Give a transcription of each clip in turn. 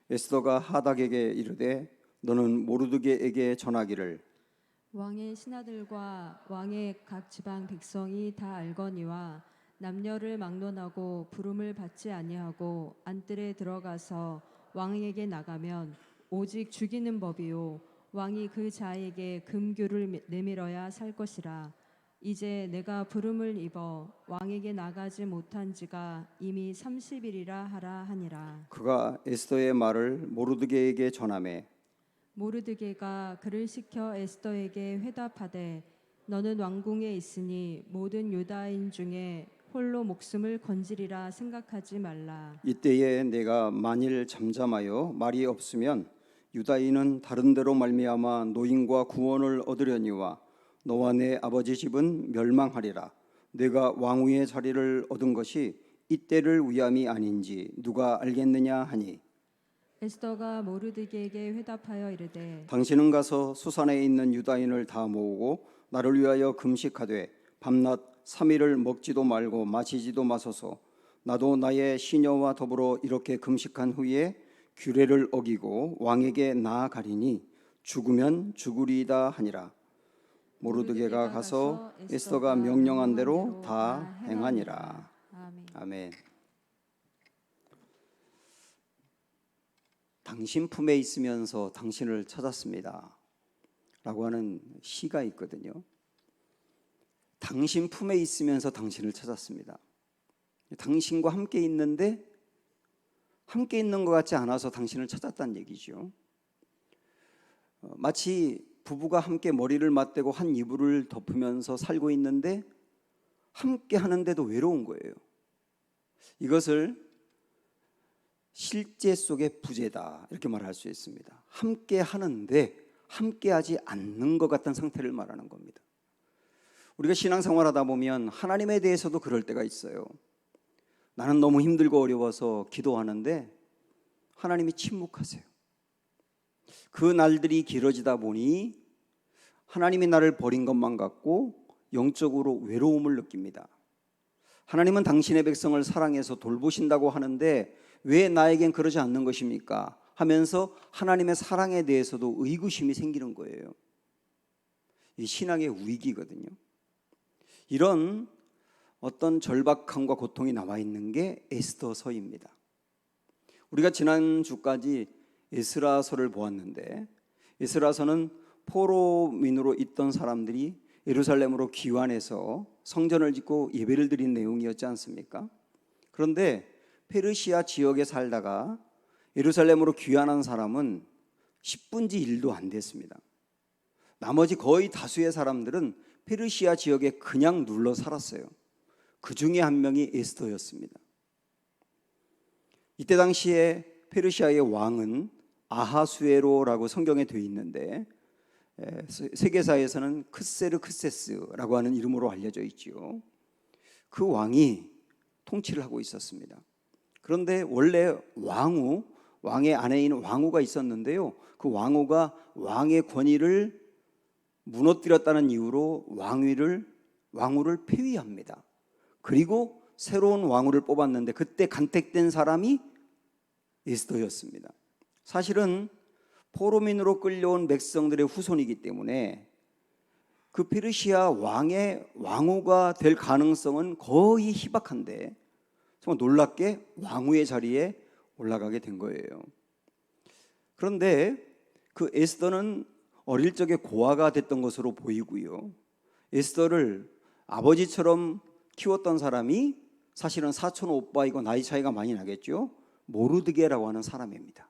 에스더가 하닥에게 이르되 너는 모르드게에게 전하기를 왕의 신하들과 왕의 각 지방 백성이 다 알거니와 남녀를 막론하고 부름을 받지 아니하고 안뜰에 들어가서 왕에게 나가면 오직 죽이는 법이요 왕이 그 자에게 금규를 내밀어야 살 것이라. 이제 내가 부름을 입어 왕에게 나가지 못한 지가 이미 30일이라 하라 하니라. 그가 에스더의 말을 모르드게에게 전하매 모르드게가 그를 시켜 에스더에게 회답하되 너는 왕궁에 있으니 모든 유다인 중에 홀로 목숨을 건지리라 생각하지 말라. 이때에 내가 만일 잠잠하여 말이 없으면 유다인은 다른 데로 말미암아 노인과 구원을 얻으려니와 너와 내 아버지 집은 멸망하리라. 내가 왕위의 자리를 얻은 것이 이때를 위함이 아닌지 누가 알겠느냐 하니 에스더가 모르드게에게 회답하여 이르되 당신은 가서 수산에 있는 유다인을 다 모으고 나를 위하여 금식하되 밤낮 3일을 먹지도 말고 마시지도 마소서. 나도 나의 시녀와 더불어 이렇게 금식한 후에 규례를 어기고 왕에게 나아가리니 죽으면 죽으리이다 하니라. 모르드게가 가서 에스더가 명령한 대로 다 행하니라. 아멘. 아멘. 당신 품에 있으면서 당신을 찾았습니다 라고 하는 시가 있거든요. 당신 품에 있으면서 당신을 찾았습니다. 당신과 함께 있는데 함께 있는 것 같지 않아서 당신을 찾았다는 얘기죠. 마치 부부가 함께 머리를 맞대고 한 이불을 덮으면서 살고 있는데 함께 하는데도 외로운 거예요. 이것을 실제 속의 부재다 이렇게 말할 수 있습니다. 함께 하는데 함께 하지 않는 것 같은 상태를 말하는 겁니다. 우리가 신앙생활하다 보면 하나님에 대해서도 그럴 때가 있어요. 나는 너무 힘들고 어려워서 기도하는데 하나님이 침묵하세요. 그 날들이 길어지다 보니 하나님이 나를 버린 것만 같고 영적으로 외로움을 느낍니다. 하나님은 당신의 백성을 사랑해서 돌보신다고 하는데 왜 나에겐 그러지 않는 것입니까? 하면서 하나님의 사랑에 대해서도 의구심이 생기는 거예요. 이 신앙의 위기거든요. 이런 어떤 절박함과 고통이 나와 있는 게 에스더서입니다. 우리가 지난주까지 에스라서를 보았는데 에스라서는 포로민으로 있던 사람들이 예루살렘으로 귀환해서 성전을 짓고 예배를 드린 내용이었지 않습니까? 그런데 페르시아 지역에 살다가 예루살렘으로 귀환한 사람은 10분지 1도 안 됐습니다. 나머지 거의 다수의 사람들은 페르시아 지역에 그냥 눌러 살았어요. 그 중에 한 명이 에스더였습니다. 이때 당시에 페르시아의 왕은 아하수에로라고 성경에 되어 있는데 세계사에서는 크세르크세스라고 하는 이름으로 알려져 있지요. 그 왕이 통치를 하고 있었습니다. 그런데 원래 왕의 아내인 왕후가 있었는데요. 그 왕후가 왕의 권위를 무너뜨렸다는 이유로 왕후를 폐위합니다. 그리고 새로운 왕후를 뽑았는데 그때 간택된 사람이 에스더였습니다. 사실은 포로민으로 끌려온 백성들의 후손이기 때문에 그 페르시아 왕의 왕후가 될 가능성은 거의 희박한데 정말 놀랍게 왕후의 자리에 올라가게 된 거예요. 그런데 그 에스더는 어릴 적에 고아가 됐던 것으로 보이고요. 에스더를 아버지처럼 키웠던 사람이 사실은 사촌 오빠이고 나이 차이가 많이 나겠죠. 모르드게라고 하는 사람입니다.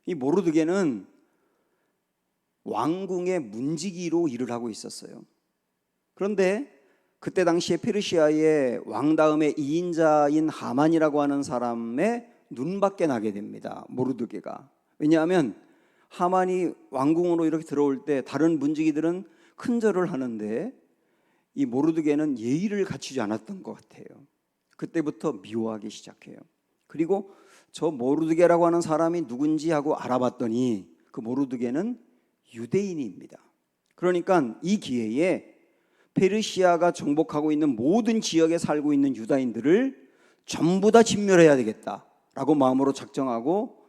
이 모르드게는 왕궁의 문지기로 일을 하고 있었어요. 그런데 그때 당시에 페르시아의 왕 다음에 2인자인 하만이라고 하는 사람의 눈밖에 나게 됩니다. 모르드게가. 왜냐하면 하만이 왕궁으로 이렇게 들어올 때 다른 문지기들은 큰절을 하는데 이 모르드게는 예의를 갖추지 않았던 것 같아요. 그때부터 미워하기 시작해요. 그리고 저 모르드게라고 하는 사람이 누군지 하고 알아봤더니 그 모르드게는 유대인입니다. 그러니까 이 기회에 페르시아가 정복하고 있는 모든 지역에 살고 있는 유다인들을 전부 다 진멸해야 되겠다라고 마음으로 작정하고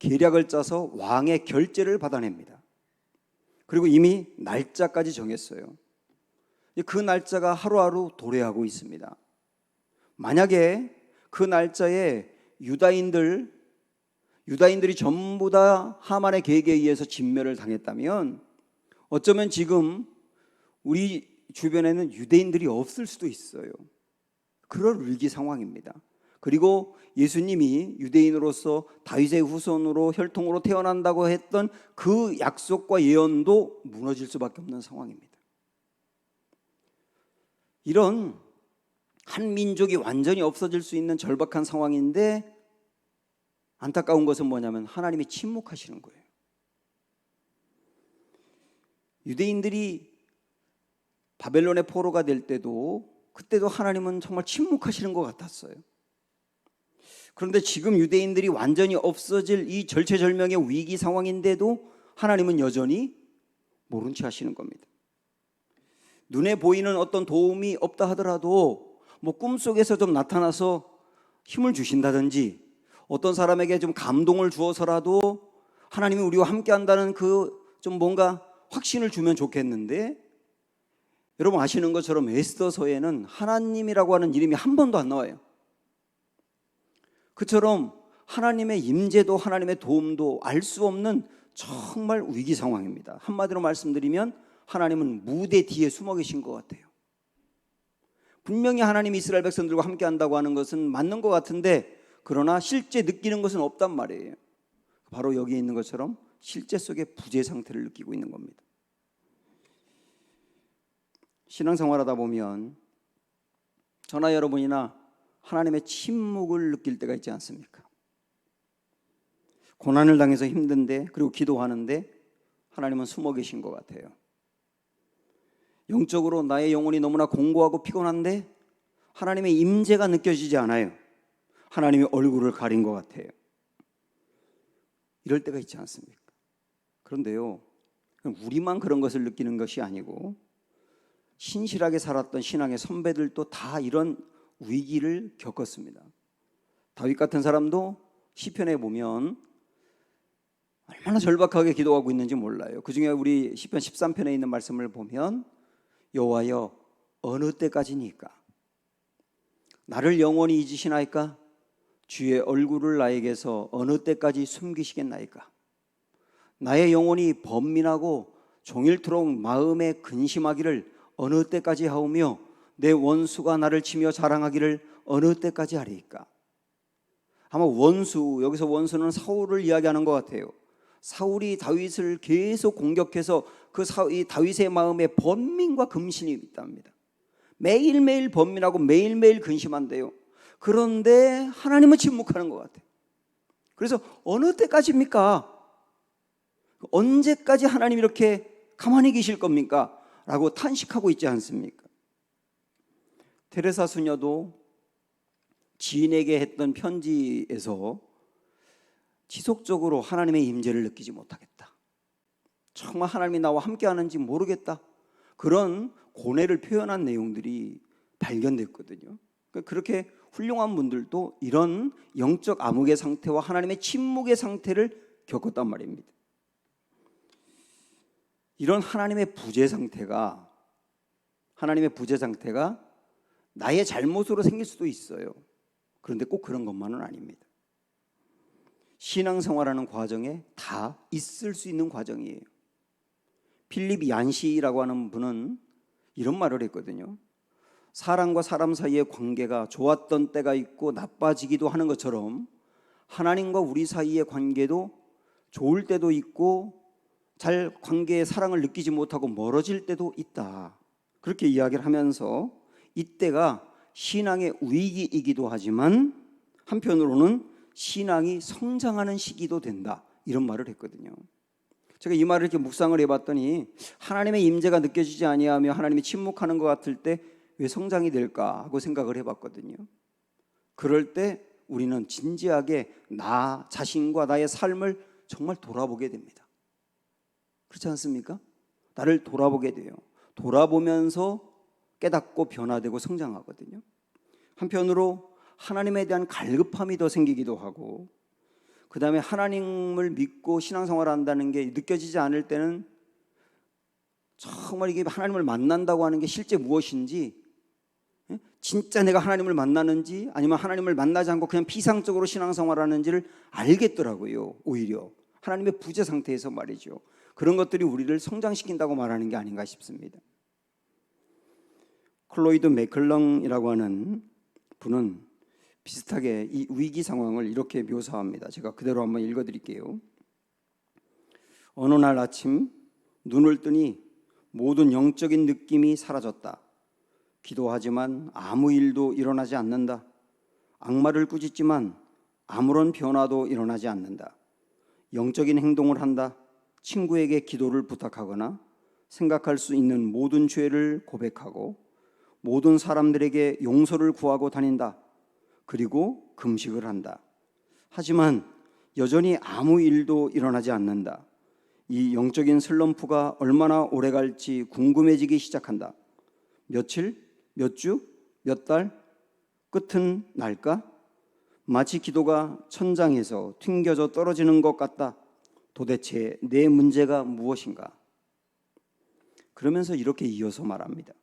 계략을 짜서 왕의 결재를 받아냅니다. 그리고 이미 날짜까지 정했어요. 그 날짜가 하루하루 도래하고 있습니다. 만약에 그 날짜에 유다인들이 전부 다 하만의 계획에 의해서 진멸을 당했다면 어쩌면 지금 우리 주변에는 유대인들이 없을 수도 있어요. 그럴 위기 상황입니다. 그리고 예수님이 유대인으로서 다윗의 후손으로 혈통으로 태어난다고 했던 그 약속과 예언도 무너질 수밖에 없는 상황입니다. 이런 한 민족이 완전히 없어질 수 있는 절박한 상황인데 안타까운 것은 뭐냐면 하나님이 침묵하시는 거예요. 유대인들이 바벨론의 포로가 될 때도 그때도 하나님은 정말 침묵하시는 것 같았어요. 그런데 지금 유대인들이 완전히 없어질 이 절체절명의 위기 상황인데도 하나님은 여전히 모른 채 하시는 겁니다. 눈에 보이는 어떤 도움이 없다 하더라도 뭐 꿈속에서 좀 나타나서 힘을 주신다든지 어떤 사람에게 좀 감동을 주어서라도 하나님이 우리와 함께 한다는 그 좀 뭔가 확신을 주면 좋겠는데, 여러분 아시는 것처럼 에스더서에는 하나님이라고 하는 이름이 한 번도 안 나와요. 그처럼 하나님의 임재도 하나님의 도움도 알 수 없는 정말 위기 상황입니다. 한마디로 말씀드리면 하나님은 무대 뒤에 숨어 계신 것 같아요. 분명히 하나님이 이스라엘 백성들과 함께 한다고 하는 것은 맞는 것 같은데, 그러나 실제 느끼는 것은 없단 말이에요. 바로 여기에 있는 것처럼 실제 속에 부재 상태를 느끼고 있는 겁니다. 신앙생활하다 보면 저나 여러분이나 하나님의 침묵을 느낄 때가 있지 않습니까? 고난을 당해서 힘든데, 그리고 기도하는데 하나님은 숨어 계신 것 같아요. 영적으로 나의 영혼이 너무나 공고하고 피곤한데 하나님의 임재가 느껴지지 않아요. 하나님의 얼굴을 가린 것 같아요. 이럴 때가 있지 않습니까? 그런데요, 우리만 그런 것을 느끼는 것이 아니고 신실하게 살았던 신앙의 선배들도 다 이런 위기를 겪었습니다. 다윗 같은 사람도 시편에 보면 얼마나 절박하게 기도하고 있는지 몰라요. 그중에 우리 시편 13편에 있는 말씀을 보면 여호와여 어느 때까지니까 나를 영원히 잊으시나이까? 주의 얼굴을 나에게서 어느 때까지 숨기시겠나이까? 나의 영혼이 번민하고 종일토록 마음에 근심하기를 어느 때까지 하오며 내 원수가 나를 치며 자랑하기를 어느 때까지 하리이까? 아마 원수, 여기서 원수는 사울을 이야기하는 것 같아요. 사울이 다윗을 계속 공격해서 이 다윗의 마음에 번민과 근심이 있답니다. 매일매일 번민하고 매일매일 근심한대요. 그런데 하나님은 침묵하는 것 같아요. 그래서 어느 때까지입니까? 언제까지 하나님 이렇게 가만히 계실 겁니까? 라고 탄식하고 있지 않습니까? 테레사 수녀도 지인에게 했던 편지에서 지속적으로 하나님의 임재를 느끼지 못하겠다, 정말 하나님이 나와 함께 하는지 모르겠다, 그런 고뇌를 표현한 내용들이 발견됐거든요. 그렇게 훌륭한 분들도 이런 영적 암흑의 상태와 하나님의 침묵의 상태를 겪었단 말입니다. 이런 하나님의 부재 상태가 나의 잘못으로 생길 수도 있어요. 그런데 꼭 그런 것만은 아닙니다. 신앙생활하는 과정에 다 있을 수 있는 과정이에요. 필립 얀시라고 하는 분은 이런 말을 했거든요. 사람과 사람 사이의 관계가 좋았던 때가 있고 나빠지기도 하는 것처럼 하나님과 우리 사이의 관계도 좋을 때도 있고 잘 관계의 사랑을 느끼지 못하고 멀어질 때도 있다, 그렇게 이야기를 하면서 이때가 신앙의 위기이기도 하지만 한편으로는 신앙이 성장하는 시기도 된다, 이런 말을 했거든요. 제가 이 말을 이렇게 묵상을 해봤더니 하나님의 임재가 느껴지지 아니하며 하나님이 침묵하는 것 같을 때 왜 성장이 될까 하고 생각을 해봤거든요. 그럴 때 우리는 진지하게 나 자신과 나의 삶을 정말 돌아보게 됩니다. 그렇지 않습니까? 나를 돌아보게 돼요. 돌아보면서 깨닫고 변화되고 성장하거든요. 한편으로 하나님에 대한 갈급함이 더 생기기도 하고, 그 다음에 하나님을 믿고 신앙생활을 한다는 게 느껴지지 않을 때는 정말 이게 하나님을 만난다고 하는 게 실제 무엇인지, 진짜 내가 하나님을 만나는지 아니면 하나님을 만나지 않고 그냥 피상적으로 신앙생활을 하는지를 알겠더라고요. 오히려 하나님의 부재 상태에서 말이죠. 그런 것들이 우리를 성장시킨다고 말하는 게 아닌가 싶습니다. 클로이드 맥클렁이라고 하는 분은 비슷하게 이 위기 상황을 이렇게 묘사합니다. 제가 그대로 한번 읽어드릴게요. 어느 날 아침 눈을 뜨니 모든 영적인 느낌이 사라졌다. 기도하지만 아무 일도 일어나지 않는다. 악마를 꾸짖지만 아무런 변화도 일어나지 않는다. 영적인 행동을 한다. 친구에게 기도를 부탁하거나 생각할 수 있는 모든 죄를 고백하고 모든 사람들에게 용서를 구하고 다닌다. 그리고 금식을 한다. 하지만 여전히 아무 일도 일어나지 않는다. 이 영적인 슬럼프가 얼마나 오래 갈지 궁금해지기 시작한다. 며칠, 몇 주, 몇 달, 끝은 날까? 마치 기도가 천장에서 튕겨져 떨어지는 것 같다. 도대체 내 문제가 무엇인가? 그러면서 이렇게 이어서 말합니다.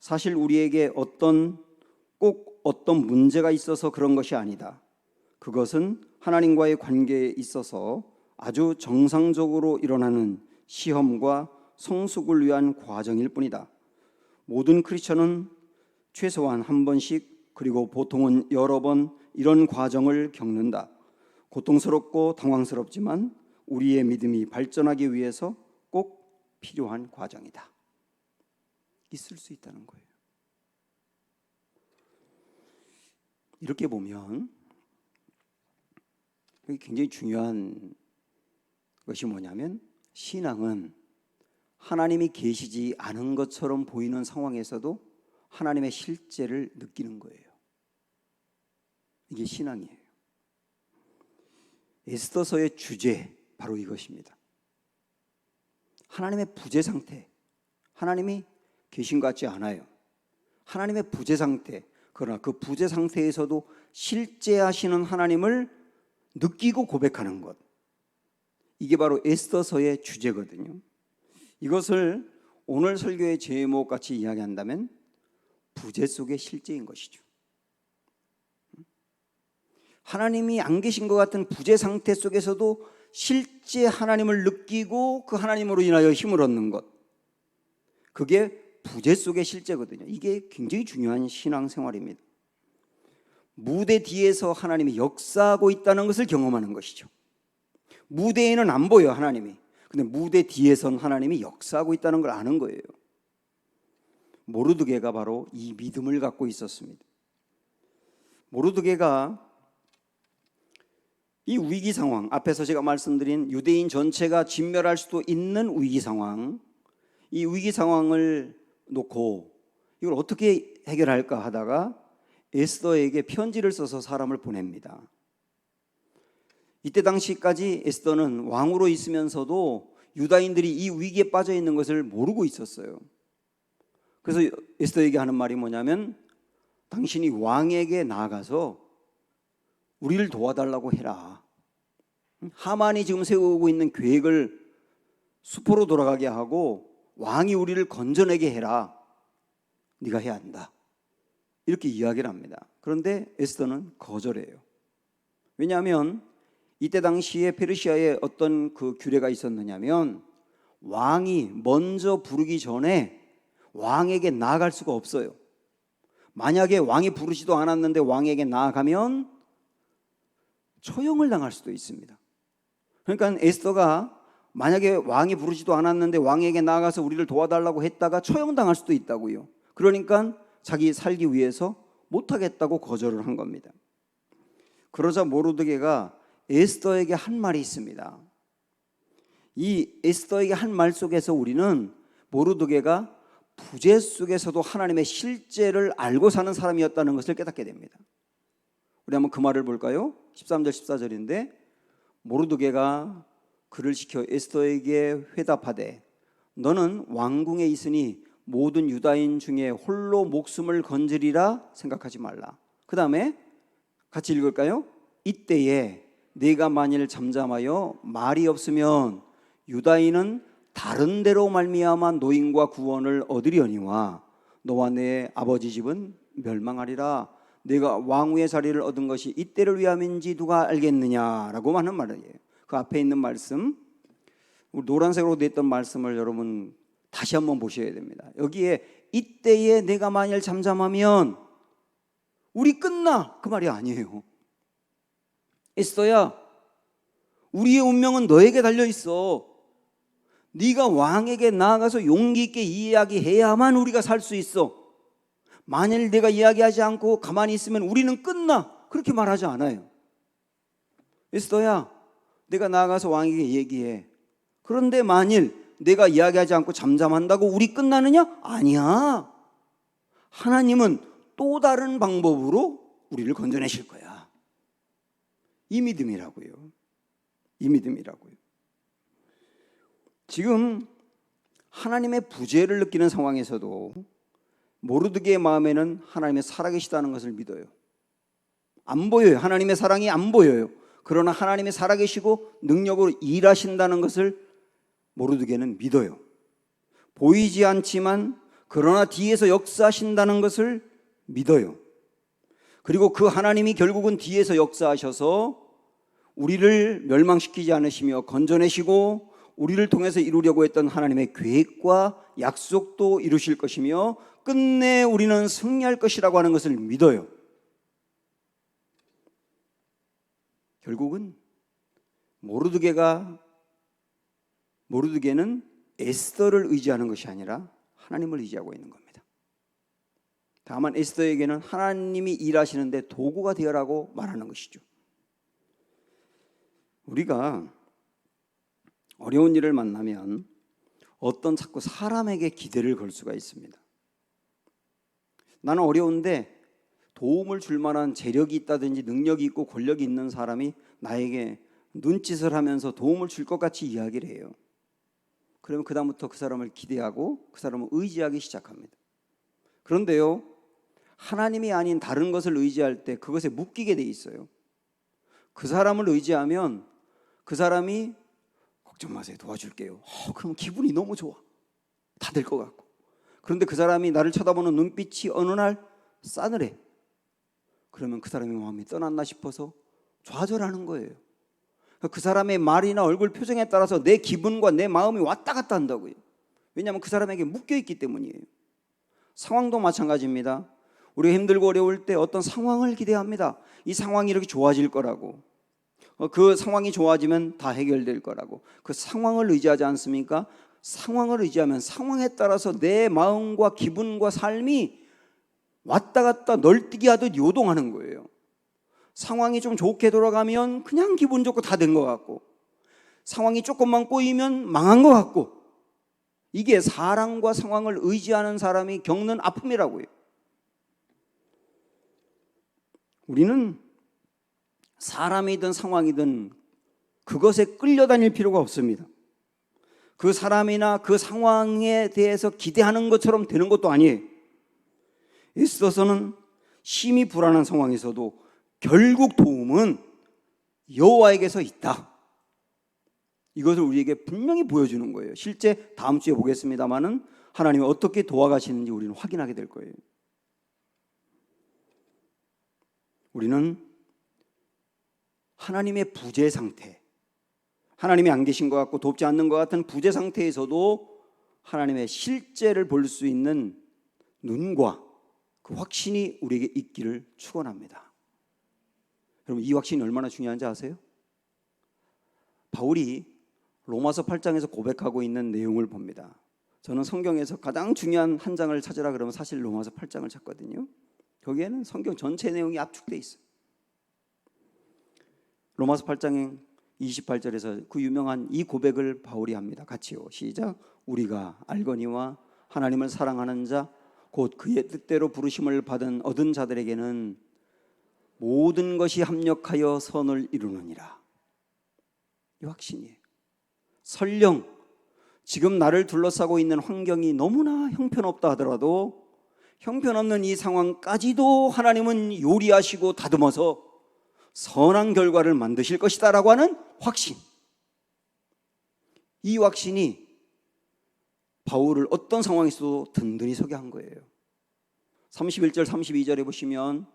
사실 우리에게 꼭 어떤 문제가 있어서 그런 것이 아니다. 그것은 하나님과의 관계에 있어서 아주 정상적으로 일어나는 시험과 성숙을 위한 과정일 뿐이다. 모든 크리스천은 최소한 한 번씩, 그리고 보통은 여러 번 이런 과정을 겪는다. 고통스럽고 당황스럽지만 우리의 믿음이 발전하기 위해서 꼭 필요한 과정이다. 있을 수 있다는 거예요. 이렇게 보면 굉장히 중요한 것이 뭐냐면, 신앙은 하나님이 계시지 않은 것처럼 보이는 상황에서도 하나님의 실제를 느끼는 거예요. 이게 신앙이에요. 에스더서의 주제, 바로 이것입니다. 하나님의 부재 상태, 하나님이 계신 것 같지 않아요. 하나님의 부재 상태, 그러나 그 부재 상태에서도 실제하시는 하나님을 느끼고 고백하는 것, 이게 바로 에스더서의 주제거든요. 이것을 오늘 설교의 제목같이 이야기한다면 부재 속의 실제인 것이죠. 하나님이 안 계신 것 같은 부재 상태 속에서도 실제 하나님을 느끼고 그 하나님으로 인하여 힘을 얻는 것, 그게 부재 속의 실제거든요. 이게 굉장히 중요한 신앙생활입니다. 무대 뒤에서 하나님이 역사하고 있다는 것을 경험하는 것이죠. 무대에는 안 보여 하나님이. 근데 무대 뒤에선 하나님이 역사하고 있다는 걸 아는 거예요. 모르드게가 바로 이 믿음을 갖고 있었습니다. 모르드게가 이 위기 상황, 앞에서 제가 말씀드린 유대인 전체가 진멸할 수도 있는 위기 상황, 이 위기 상황을 놓고 이걸 어떻게 해결할까 하다가 에스더에게 편지를 써서 사람을 보냅니다. 이때 당시까지 에스더는 왕으로 있으면서도 유다인들이 이 위기에 빠져 있는 것을 모르고 있었어요. 그래서 에스더에게 하는 말이 뭐냐면, 당신이 왕에게 나아가서 우리를 도와달라고 해라. 하만이 지금 세우고 있는 계획을 수포로 돌아가게 하고 왕이 우리를 건져내게 해라. 네가 해야 한다. 이렇게 이야기를 합니다. 그런데 에스더는 거절해요. 왜냐하면 이때 당시에 페르시아에 어떤 그 규례가 있었느냐면, 왕이 먼저 부르기 전에 왕에게 나아갈 수가 없어요. 만약에 왕이 부르지도 않았는데 왕에게 나아가면 처형을 당할 수도 있습니다. 그러니까 에스더가 만약에 왕이 부르지도 않았는데 왕에게 나아가서 우리를 도와달라고 했다가 처형당할 수도 있다고요. 그러니까 자기 살기 위해서 못하겠다고 거절을 한 겁니다. 그러자 모르드게가 에스더에게 한 말이 있습니다. 이 에스더에게 한 말 속에서 우리는 모르드게가 부재 속에서도 하나님의 실제를 알고 사는 사람이었다는 것을 깨닫게 됩니다. 우리 한번 그 말을 볼까요? 13절 14절인데, 모르드게가 그를 시켜 에스더에게 회답하되 너는 왕궁에 있으니 모든 유다인 중에 홀로 목숨을 건지리라 생각하지 말라. 그 다음에 같이 읽을까요? 이때에 네가 만일 잠잠하여 말이 없으면 유다인은 다른 데로 말미암아 노임과 구원을 얻으려니와 너와 내 아버지 집은 멸망하리라. 네가 왕후의 자리를 얻은 것이 이때를 위함인지 누가 알겠느냐라고 하는 말이에요. 그 앞에 있는 말씀, 노란색으로 냈던 말씀을 여러분 다시 한번 보셔야 됩니다. 여기에 이때에 내가 만일 잠잠하면 우리 끝나, 그 말이 아니에요. 에스더야, 우리의 운명은 너에게 달려 있어. 네가 왕에게 나아가서 용기 있게 이야기해야만 우리가 살 수 있어. 만일 내가 이야기하지 않고 가만히 있으면 우리는 끝나, 그렇게 말하지 않아요. 에스더야, 내가 나아가서 왕에게 얘기해. 그런데 만일 내가 이야기하지 않고 잠잠한다고 우리 끝나느냐? 아니야. 하나님은 또 다른 방법으로 우리를 건져내실 거야. 이 믿음이라고요. 이 믿음이라고요. 지금 하나님의 부재를 느끼는 상황에서도 모르드게의 마음에는 하나님의 살아계시다는 것을 믿어요. 안 보여요. 하나님의 사랑이 안 보여요. 그러나 하나님의 살아계시고 능력으로 일하신다는 것을 모르드게는 믿어요. 보이지 않지만 그러나 뒤에서 역사하신다는 것을 믿어요. 그리고 그 하나님이 결국은 뒤에서 역사하셔서 우리를 멸망시키지 않으시며 건져내시고 우리를 통해서 이루려고 했던 하나님의 계획과 약속도 이루실 것이며 끝내 우리는 승리할 것이라고 하는 것을 믿어요. 결국은 모르드게는 에스더를 의지하는 것이 아니라 하나님을 의지하고 있는 겁니다. 다만 에스더에게는 하나님이 일하시는데 도구가 되어라고 말하는 것이죠. 우리가 어려운 일을 만나면 어떤 자꾸 사람에게 기대를 걸 수가 있습니다. 나는 어려운데 도움을 줄 만한 재력이 있다든지 능력이 있고 권력이 있는 사람이 나에게 눈짓을 하면서 도움을 줄 것 같이 이야기를 해요. 그러면 그다음부터 그 사람을 기대하고 그 사람을 의지하기 시작합니다. 그런데요, 하나님이 아닌 다른 것을 의지할 때 그것에 묶이게 돼 있어요. 그 사람을 의지하면 그 사람이 걱정 마세요, 도와줄게요. 그럼 기분이 너무 좋아. 다 될 것 같고. 그런데 그 사람이 나를 쳐다보는 눈빛이 어느 날 싸늘해. 그러면 그 사람의 마음이 떠났나 싶어서 좌절하는 거예요. 그 사람의 말이나 얼굴 표정에 따라서 내 기분과 내 마음이 왔다 갔다 한다고요. 왜냐하면 그 사람에게 묶여있기 때문이에요. 상황도 마찬가지입니다. 우리가 힘들고 어려울 때 어떤 상황을 기대합니다. 이 상황이 이렇게 좋아질 거라고. 그 상황이 좋아지면 다 해결될 거라고. 그 상황을 의지하지 않습니까? 상황을 의지하면 상황에 따라서 내 마음과 기분과 삶이 왔다 갔다 널뛰기 하듯 요동하는 거예요. 상황이 좀 좋게 돌아가면 그냥 기분 좋고 다 된 것 같고, 상황이 조금만 꼬이면 망한 것 같고, 이게 사람과 상황을 의지하는 사람이 겪는 아픔이라고요. 우리는 사람이든 상황이든 그것에 끌려다닐 필요가 없습니다. 그 사람이나 그 상황에 대해서 기대하는 것처럼 되는 것도 아니에요. 에스더서는 심히 불안한 상황에서도 결국 도움은 여호와에게서 있다. 이것을 우리에게 분명히 보여주는 거예요. 실제 다음 주에 보겠습니다마는 하나님이 어떻게 도와가시는지 우리는 확인하게 될 거예요. 우리는 하나님의 부재 상태, 하나님이 안 계신 것 같고 돕지 않는 것 같은 부재 상태에서도 하나님의 실제를 볼 수 있는 눈과 그 확신이 우리에게 있기를 축원합니다. 여러분, 이 확신이 얼마나 중요한지 아세요? 바울이 로마서 8장에서 고백하고 있는 내용을 봅니다. 저는 성경에서 가장 중요한 한 장을 찾으라 그러면 사실 로마서 8장을 찾거든요. 거기에는 성경 전체 내용이 압축되어 있어요. 로마서 8장 28절에서 그 유명한 이 고백을 바울이 합니다. 같이요, 시작. 우리가 알거니와 하나님을 사랑하는 자 곧 그의 뜻대로 부르심을 얻은 자들에게는 모든 것이 합력하여 선을 이루느니라. 이 확신이에요. 설령 지금 나를 둘러싸고 있는 환경이 너무나 형편없다 하더라도 형편없는 이 상황까지도 하나님은 요리하시고 다듬어서 선한 결과를 만드실 것이다 라고 하는 확신. 이 확신이 바울을 어떤 상황에서도 든든히 서게 한 거예요. 31절 32절에 보시면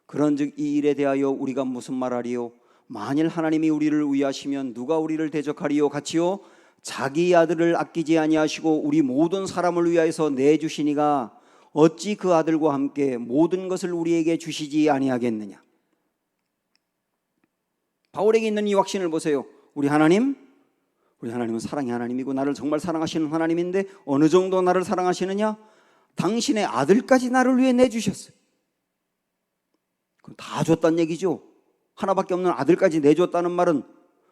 그런즉 이 일에 대하여 우리가 무슨 말하리요? 만일 하나님이 우리를 위하시면 누가 우리를 대적하리요? 같이요 자기 아들을 아끼지 아니하시고 우리 모든 사람을 위하여서 내주시니가 어찌 그 아들과 함께 모든 것을 우리에게 주시지 아니하겠느냐. 바울에게 있는 이 확신을 보세요. 우리 하나님은 사랑의 하나님이고 나를 정말 사랑하시는 하나님인데 어느 정도 나를 사랑하시느냐? 당신의 아들까지 나를 위해 내주셨어요. 그럼 다 줬단 얘기죠. 하나밖에 없는 아들까지 내줬다는 말은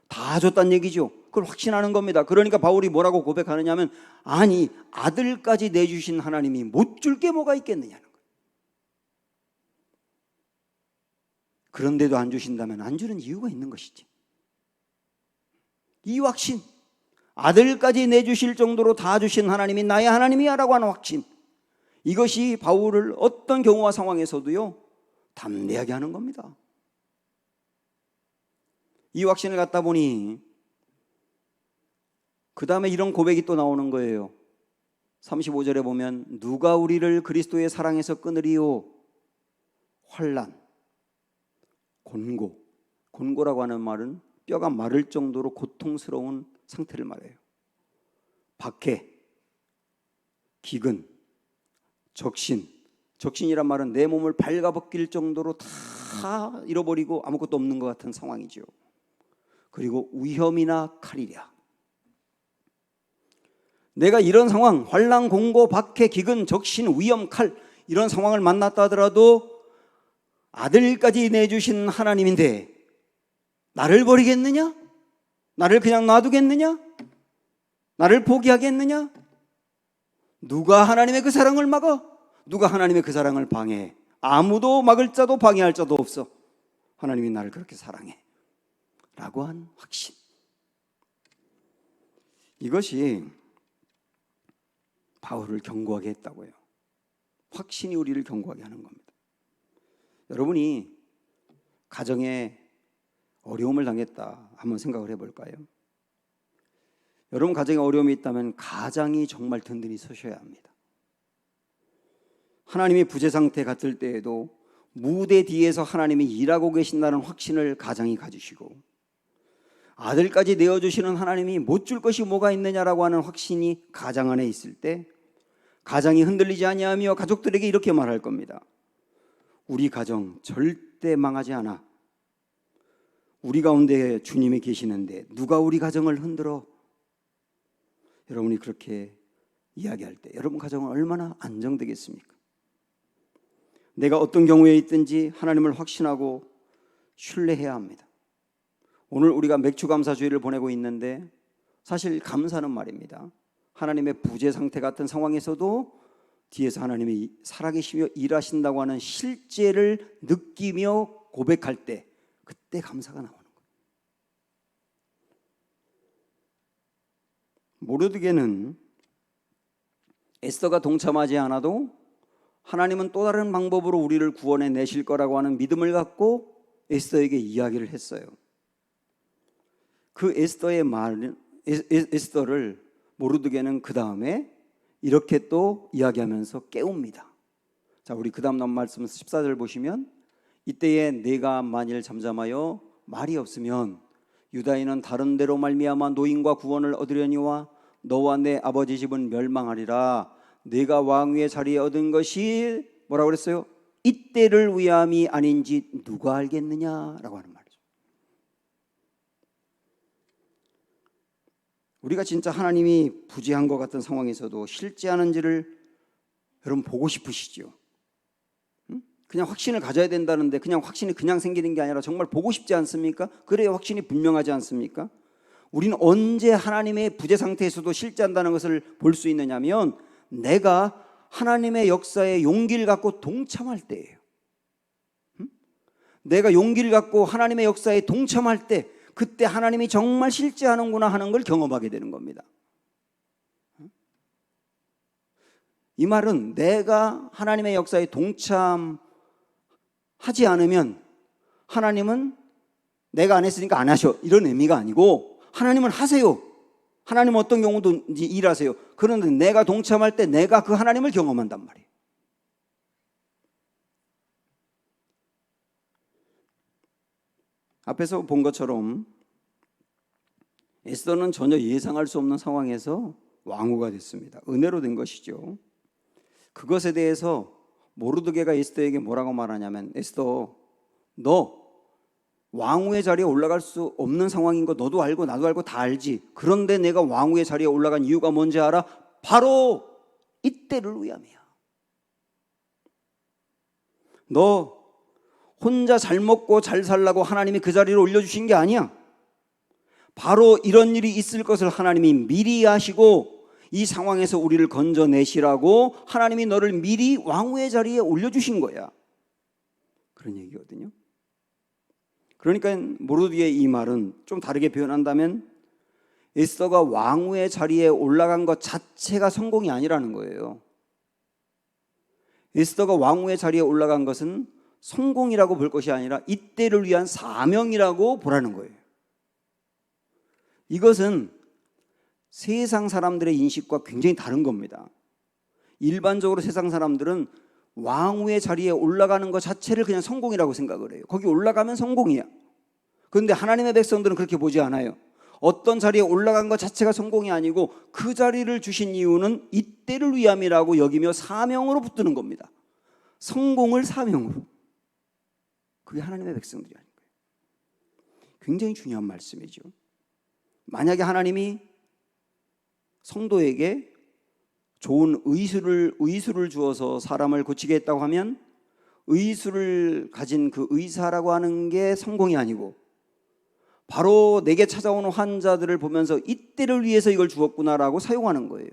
다 줬단 얘기죠. 그걸 확신하는 겁니다. 그러니까 바울이 뭐라고 고백하느냐 하면 아니 아들까지 내주신 하나님이 못 줄 게 뭐가 있겠느냐는 거예요. 그런데도 안 주신다면 안 주는 이유가 있는 것이지. 이 확신, 아들까지 내주실 정도로 다 주신 하나님이 나의 하나님이야 라고 하는 확신, 이것이 바울을 어떤 경우와 상황에서도요 담대하게 하는 겁니다. 이 확신을 갖다 보니 그 다음에 이런 고백이 또 나오는 거예요. 35절에 보면 누가 우리를 그리스도의 사랑에서 끊으리요? 환난, 곤고라고 하는 말은 뼈가 마를 정도로 고통스러운 상태를 말해요. 박해, 기근, 적신이란 말은 내 몸을 발가벗길 정도로 다 잃어버리고 아무것도 없는 것 같은 상황이죠. 그리고 위험이나 칼이랴. 내가 이런 상황, 환난, 공고, 박해, 기근, 적신, 위험, 칼 이런 상황을 만났다 하더라도 아들까지 내주신 하나님인데 나를 버리겠느냐? 나를 그냥 놔두겠느냐? 나를 포기하겠느냐? 누가 하나님의 그 사랑을 막아? 누가 하나님의 그 사랑을 방해해? 아무도 막을 자도 방해할 자도 없어. 하나님이 나를 그렇게 사랑해 라고 한 확신, 이것이 바울을 견고하게 했다고요. 확신이 우리를 견고하게 하는 겁니다. 여러분이 가정에 어려움을 당했다 한번 생각을 해볼까요? 여러분 가정에 어려움이 있다면 가장이 정말 든든히 서셔야 합니다. 하나님이 부재 상태 같을 때에도 무대 뒤에서 하나님이 일하고 계신다는 확신을 가장이 가지시고, 아들까지 내어주시는 하나님이 못 줄 것이 뭐가 있느냐라고 하는 확신이 가장 안에 있을 때 가장이 흔들리지 아니하며 가족들에게 이렇게 말할 겁니다. 우리 가정 절대 망하지 않아. 우리 가운데 주님이 계시는데 누가 우리 가정을 흔들어? 여러분이 그렇게 이야기할 때 여러분 가정은 얼마나 안정되겠습니까? 내가 어떤 경우에 있든지 하나님을 확신하고 신뢰해야 합니다. 오늘 우리가 맥주감사주의를 보내고 있는데 사실 감사는 말입니다. 하나님의 부재 상태 같은 상황에서도 뒤에서 하나님이 살아계시며 일하신다고 하는 실제를 느끼며 고백할 때 그때 감사가 나오는 거예요. 모르드게는 에스더가 동참하지 않아도 하나님은 또 다른 방법으로 우리를 구원해 내실 거라고 하는 믿음을 갖고 에스더에게 이야기를 했어요. 그 에스더의 말은 에스더를 모르드게는 그 다음에 이렇게 또 이야기하면서 깨웁니다. 자, 우리 그 다음 나온 말씀 14절 보시면 이때에 내가 만일 잠잠하여 말이 없으면 유다인은 다른 데로 말미암아 노임과 구원을 얻으려니와 너와 내 아버지 집은 멸망하리라. 내가 왕위의 자리에 얻은 것이 뭐라고 그랬어요? 이때를 위함이 아닌지 누가 알겠느냐라고 하는 말이죠. 우리가 진짜 하나님이 부재한 것 같은 상황에서도 실제하는지를 여러분 보고 싶으시죠? 그냥 확신을 가져야 된다는데 그냥 확신이 그냥 생기는 게 아니라 정말 보고 싶지 않습니까? 그래야 확신이 분명하지 않습니까? 우리는 언제 하나님의 부재 상태에서도 실제한다는 것을 볼 수 있느냐면 내가 하나님의 역사에 용기를 갖고 동참할 때예요. 내가 용기를 갖고 하나님의 역사에 동참할 때 그때 하나님이 정말 실제하는구나 하는 걸 경험하게 되는 겁니다. 이 말은 내가 하나님의 역사에 동참하지 않으면 하나님은 내가 안 했으니까 안 하셔, 이런 의미가 아니고 하나님은 하세요. 하나님은 어떤 경우든지 일하세요. 그런데 내가 동참할 때 내가 그 하나님을 경험한단 말이에요. 앞에서 본 것처럼 에스더는 전혀 예상할 수 없는 상황에서 왕후가 됐습니다. 은혜로 된 것이죠. 그것에 대해서 모르드게가 에스더에게 뭐라고 말하냐면, 에스더, 너 왕후의 자리에 올라갈 수 없는 상황인 거 너도 알고 나도 알고 다 알지. 그런데 내가 왕후의 자리에 올라간 이유가 뭔지 알아? 바로 이때를 위함이야. 너 혼자 잘 먹고 잘 살라고 하나님이 그 자리를 올려주신 게 아니야. 바로 이런 일이 있을 것을 하나님이 미리 아시고 이 상황에서 우리를 건져내시라고 하나님이 너를 미리 왕후의 자리에 올려주신 거야. 그런 얘기거든요. 그러니까 모르드게의 이 말은 좀 다르게 표현한다면 에스더가 왕후의 자리에 올라간 것 자체가 성공이 아니라는 거예요. 에스더가 왕후의 자리에 올라간 것은 성공이라고 볼 것이 아니라 이때를 위한 사명이라고 보라는 거예요. 이것은 세상 사람들의 인식과 굉장히 다른 겁니다. 일반적으로 세상 사람들은 왕후의 자리에 올라가는 것 자체를 그냥 성공이라고 생각을 해요. 거기 올라가면 성공이야. 그런데 하나님의 백성들은 그렇게 보지 않아요. 어떤 자리에 올라간 것 자체가 성공이 아니고 그 자리를 주신 이유는 이때를 위함이라고 여기며 사명으로 붙드는 겁니다. 성공을 사명으로. 그게 하나님의 백성들이 아닌 거예요. 굉장히 중요한 말씀이죠. 만약에 하나님이 성도에게 좋은 의수를 주어서 사람을 고치게 했다고 하면 의수를 가진 그 의사라고 하는 게 성공이 아니고 바로 내게 찾아오는 환자들을 보면서 이때를 위해서 이걸 주었구나라고 사용하는 거예요.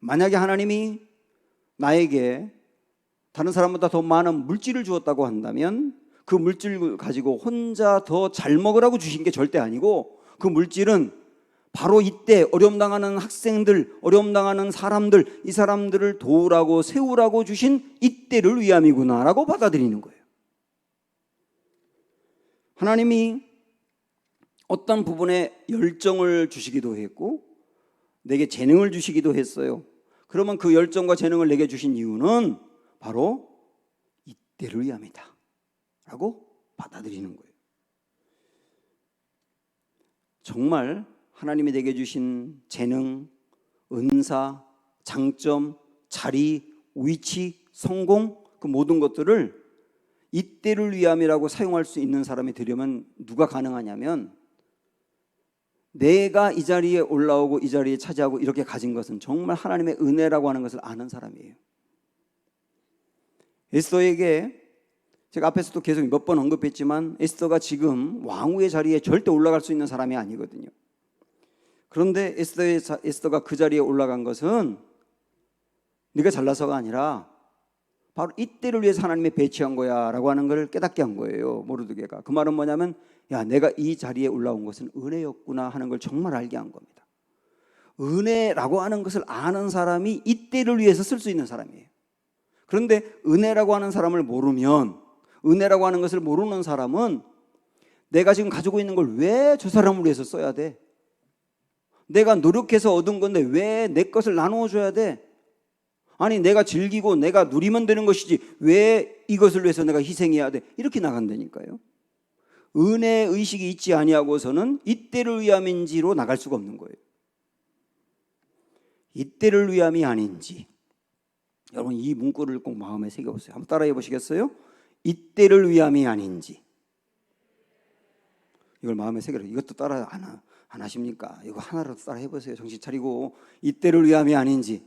만약에 하나님이 나에게 다른 사람보다 더 많은 물질을 주었다고 한다면 그 물질을 가지고 혼자 더 잘 먹으라고 주신 게 절대 아니고 그 물질은 바로 이때 어려움 당하는 학생들, 어려움 당하는 사람들, 이 사람들을 도우라고 세우라고 주신 이때를 위함이구나라고 받아들이는 거예요. 하나님이 어떤 부분에 열정을 주시기도 했고 내게 재능을 주시기도 했어요. 그러면 그 열정과 재능을 내게 주신 이유는 바로 이때를 위함이다 라고 받아들이는 거예요. 정말 하나님이 내게 주신 재능, 은사, 장점, 자리, 위치, 성공, 그 모든 것들을 이때를 위함이라고 사용할 수 있는 사람이 되려면 누가 가능하냐면 내가 이 자리에 올라오고 이 자리에 차지하고 이렇게 가진 것은 정말 하나님의 은혜라고 하는 것을 아는 사람이에요. 에스더에게 제가 앞에서도 계속 몇 번 언급했지만 에스더가 지금 왕후의 자리에 절대 올라갈 수 있는 사람이 아니거든요. 그런데 에스더가 그 자리에 올라간 것은 네가 잘나서가 아니라 바로 이때를 위해서 하나님이 배치한 거야 라고 하는 걸 깨닫게 한 거예요. 모르드게가. 그 말은 뭐냐면 야, 내가 이 자리에 올라온 것은 은혜였구나 하는 걸 정말 알게 한 겁니다. 은혜라고 하는 것을 아는 사람이 이때를 위해서 쓸 수 있는 사람이에요. 그런데 은혜라고 하는 사람을 모르면, 은혜라고 하는 것을 모르는 사람은 내가 지금 가지고 있는 걸 왜 저 사람을 위해서 써야 돼? 내가 노력해서 얻은 건데 왜 내 것을 나누어 줘야 돼? 아니 내가 즐기고 내가 누리면 되는 것이지 왜 이것을 위해서 내가 희생해야 돼? 이렇게 나간다니까요. 은혜 의식이 있지 아니하고서는 이때를 위함인지로 나갈 수가 없는 거예요. 이때를 위함이 아닌지 여러분 이 문구를 꼭 마음에 새겨보세요. 한번 따라해 보시겠어요? 이때를 위함이 아닌지. 이걸 마음에 새겨라. 이것도 따라 안 하십니까? 이거 하나라도 따라 해보세요. 정신 차리고. 이때를 위함이 아닌지.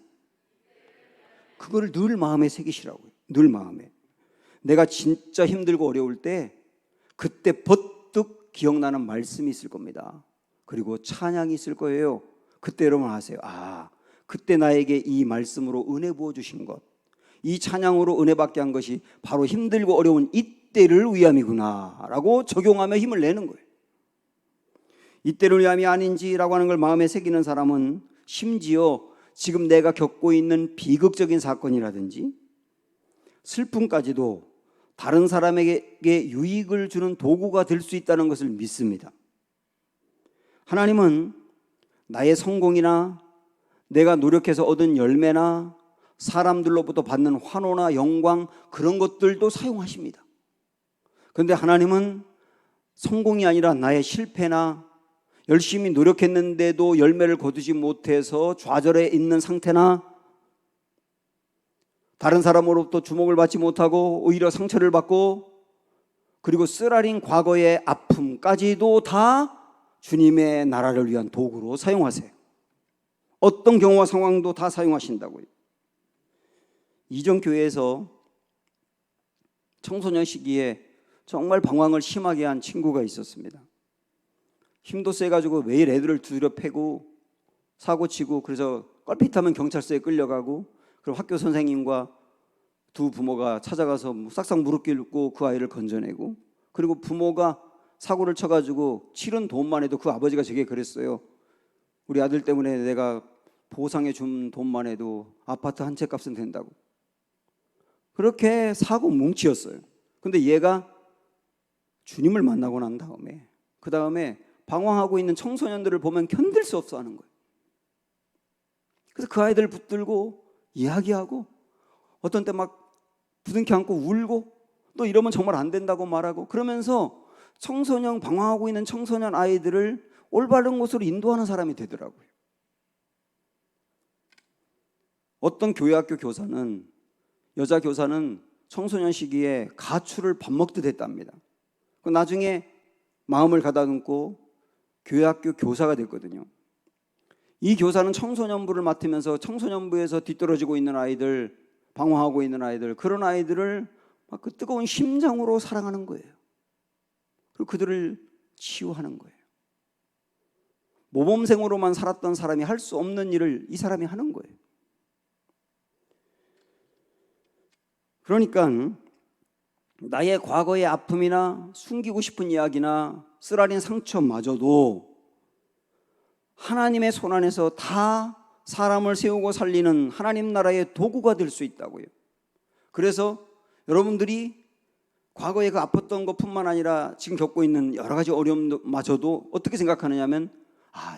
그거를 늘 마음에 새기시라고요. 늘 마음에. 내가 진짜 힘들고 어려울 때 그때 버뜩 기억나는 말씀이 있을 겁니다. 그리고 찬양이 있을 거예요. 그때 여러분 아세요. 아, 그때 나에게 이 말씀으로 은혜 부어주신 것, 이 찬양으로 은혜 받게 한 것이 바로 힘들고 어려운 이때를 위함이구나 라고 적용하며 힘을 내는 거예요. 이때를 위함이 아닌지라고 하는 걸 마음에 새기는 사람은 심지어 지금 내가 겪고 있는 비극적인 사건이라든지 슬픔까지도 다른 사람에게 유익을 주는 도구가 될 수 있다는 것을 믿습니다. 하나님은 나의 성공이나 내가 노력해서 얻은 열매나 사람들로부터 받는 환호나 영광, 그런 것들도 사용하십니다. 그런데 하나님은 성공이 아니라 나의 실패나 열심히 노력했는데도 열매를 거두지 못해서 좌절해 있는 상태나 다른 사람으로부터 주목을 받지 못하고 오히려 상처를 받고, 그리고 쓰라린 과거의 아픔까지도 다 주님의 나라를 위한 도구로 사용하세요. 어떤 경우와 상황도 다 사용하신다고요. 이전 교회에서 청소년 시기에 정말 방황을 심하게 한 친구가 있었습니다. 힘도 세가지고 매일 애들을 두드려 패고 사고치고, 그래서 껄핏하면 경찰서에 끌려가고, 그럼 학교 선생님과 두 부모가 찾아가서 싹싹 무릎 꿇고 그 아이를 건져내고, 그리고 부모가 사고를 쳐가지고 치른 돈만 해도, 그 아버지가 제게 그랬어요. 우리 아들 때문에 내가 보상해 준 돈만 해도 아파트 한 채 값은 된다고. 그렇게 사고 뭉치였어요. 근데 얘가 주님을 만나고 난 다음에, 그 다음에 방황하고 있는 청소년들을 보면 견딜 수 없어 하는 거예요. 그래서 그 아이들을 붙들고 이야기하고, 어떤 때 막 부둥켜 안고 울고, 또 이러면 정말 안 된다고 말하고, 그러면서 청소년, 방황하고 있는 청소년 아이들을 올바른 곳으로 인도하는 사람이 되더라고요. 어떤 교회학교 교사는, 여자 교사는 청소년 시기에 가출을 밥 먹듯 했답니다. 나중에 마음을 가다듬고 교회학교 교사가 됐거든요. 이 교사는 청소년부를 맡으면서 청소년부에서 뒤떨어지고 있는 아이들, 방황하고 있는 아이들, 그런 아이들을 막 그 뜨거운 심장으로 사랑하는 거예요. 그리고 그들을 치유하는 거예요. 모범생으로만 살았던 사람이 할 수 없는 일을 이 사람이 하는 거예요. 그러니까 나의 과거의 아픔이나 숨기고 싶은 이야기나 쓰라린 상처마저도 하나님의 손 안에서 다 사람을 세우고 살리는 하나님 나라의 도구가 될 수 있다고요. 그래서 여러분들이 과거에 그 아팠던 것뿐만 아니라 지금 겪고 있는 여러 가지 어려움마저도 어떻게 생각하느냐면,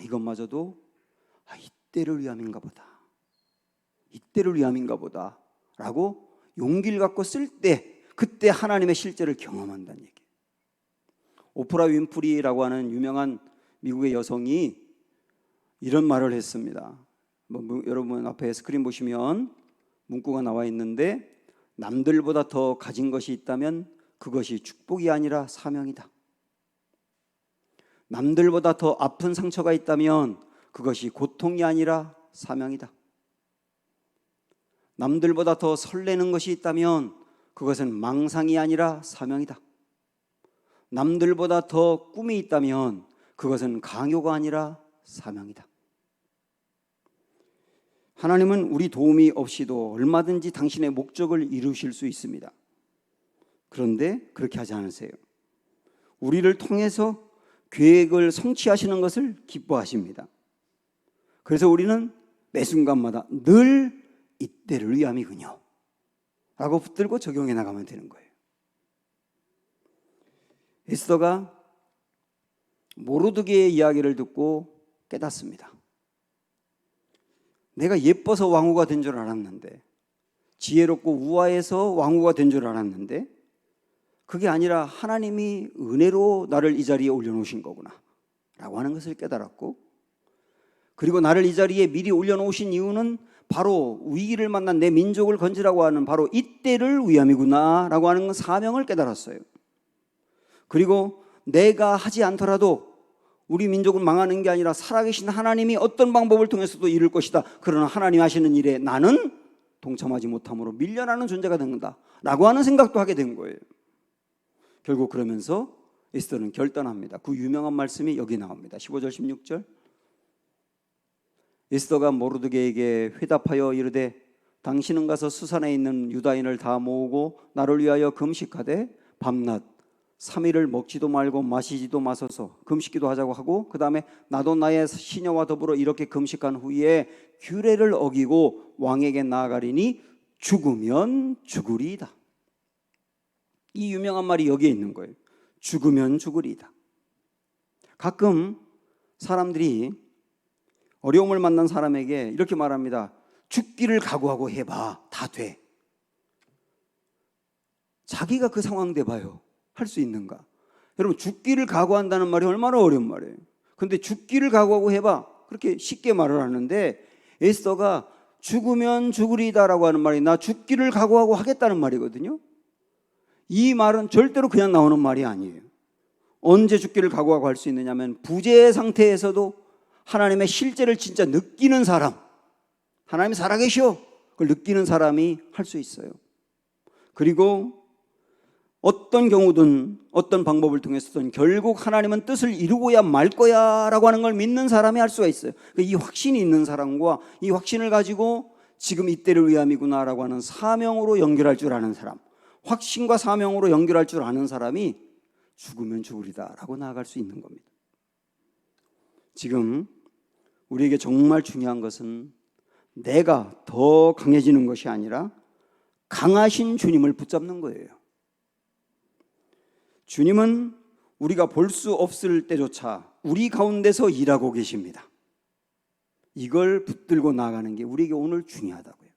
이것마저도 이때를 위함인가 보다, 이때를 위함인가 보다 라고 용기를 갖고 쓸 때, 그때 하나님의 실제를 경험한다는 얘기예요. 오프라 윈프리라고 하는 유명한 미국의 여성이 이런 말을 했습니다. 여러분 앞에 스크린 보시면 문구가 나와 있는데, 남들보다 더 가진 것이 있다면 그것이 축복이 아니라 사명이다. 남들보다 더 아픈 상처가 있다면 그것이 고통이 아니라 사명이다. 남들보다 더 설레는 것이 있다면 그것은 망상이 아니라 사명이다. 남들보다 더 꿈이 있다면 그것은 강요가 아니라 사명이다. 하나님은 우리 도움이 없이도 얼마든지 당신의 목적을 이루실 수 있습니다. 그런데 그렇게 하지 않으세요. 우리를 통해서 계획을 성취하시는 것을 기뻐하십니다. 그래서 우리는 매 순간마다 늘 이때를 위함이군요 라고 붙들고 적용해 나가면 되는 거예요. 에스더가 모르드게의 이야기를 듣고 깨닫습니다. 내가 예뻐서 왕후가 된 줄 알았는데, 지혜롭고 우아해서 왕후가 된 줄 알았는데, 그게 아니라 하나님이 은혜로 나를 이 자리에 올려놓으신 거구나 라고 하는 것을 깨달았고, 그리고 나를 이 자리에 미리 올려놓으신 이유는 바로 위기를 만난 내 민족을 건지라고 하는 바로 이때를 위함이구나 라고 하는 사명을 깨달았어요. 그리고 내가 하지 않더라도 우리 민족은 망하는 게 아니라 살아계신 하나님이 어떤 방법을 통해서도 이룰 것이다. 그러나 하나님 하시는 일에 나는 동참하지 못함으로 밀려나는 존재가 된다 라고 하는 생각도 하게 된 거예요. 결국 그러면서 에스더는 결단합니다. 그 유명한 말씀이 여기 나옵니다. 15절 16절. 에스더가 모르드게에게 회답하여 이르되, 당신은 가서 수산에 있는 유다인을 다 모으고 나를 위하여 금식하되 밤낮 3일을 먹지도 말고 마시지도 마소서. 금식기도 하자고 하고, 그 다음에 나도 나의 시녀와 더불어 이렇게 금식한 후에 규례를 어기고 왕에게 나아가리니 죽으면 죽으리이다. 이 유명한 말이 여기에 있는 거예요. 죽으면 죽으리이다. 가끔 사람들이 어려움을 만난 사람에게 이렇게 말합니다. 죽기를 각오하고 해봐. 다 돼. 자기가 그 상황 돼봐요. 할 수 있는가? 여러분, 죽기를 각오한다는 말이 얼마나 어려운 말이에요. 근데 죽기를 각오하고 해봐. 그렇게 쉽게 말을 하는데 에스더가 죽으면 죽으리다라고 하는 말이 나 죽기를 각오하고 하겠다는 말이거든요. 이 말은 절대로 그냥 나오는 말이 아니에요. 언제 죽기를 각오하고 할 수 있느냐면 부재 상태에서도 하나님의 실제를 진짜 느끼는 사람, 하나님이 살아계셔 그걸 느끼는 사람이 할 수 있어요. 그리고 어떤 경우든 어떤 방법을 통해서든 결국 하나님은 뜻을 이루고야 말 거야 라고 하는 걸 믿는 사람이 할 수가 있어요. 이 확신이 있는 사람과 이 확신을 가지고 지금 이때를 위함이구나 라고 하는 사명으로 연결할 줄 아는 사람, 확신과 사명으로 연결할 줄 아는 사람이 죽으면 죽으리다 라고 나아갈 수 있는 겁니다. 지금 우리에게 정말 중요한 것은 내가 더 강해지는 것이 아니라 강하신 주님을 붙잡는 거예요. 주님은 우리가 볼 수 없을 때조차 우리 가운데서 일하고 계십니다. 이걸 붙들고 나아가는 게 우리에게 오늘 중요하다고요.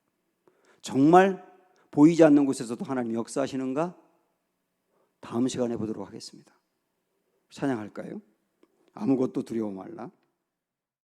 정말 보이지 않는 곳에서도 하나님 역사하시는가? 다음 시간에 보도록 하겠습니다. 찬양할까요? 아무것도 두려워 말라.